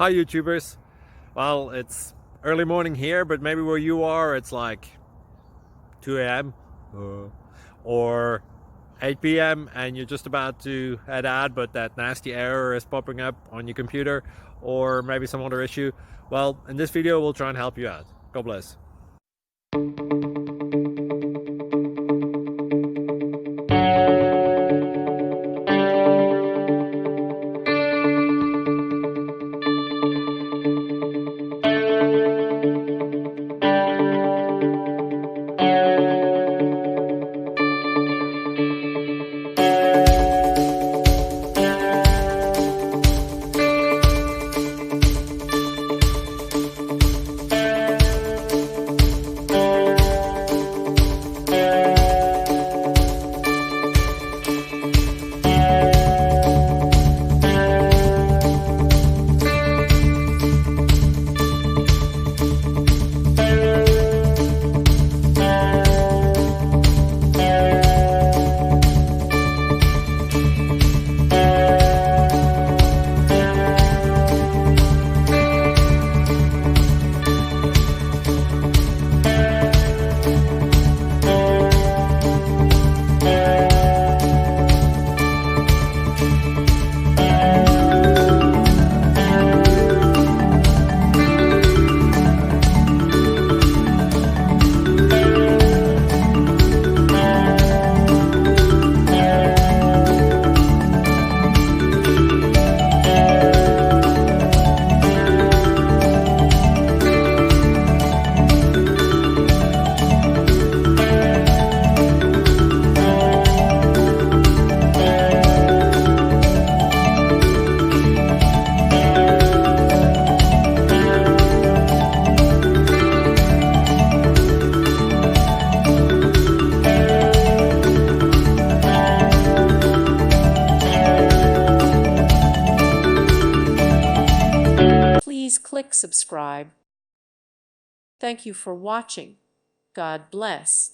Hi YouTubers. Well, it's early morning here, but maybe where you are it's like 2 a.m. or 8 p.m. and you're just about to head out, but that nasty error is popping up on your computer, or maybe some other issue. Well, in this video we'll try and help you out. God bless. Please click subscribe. Thank you for watching. God bless.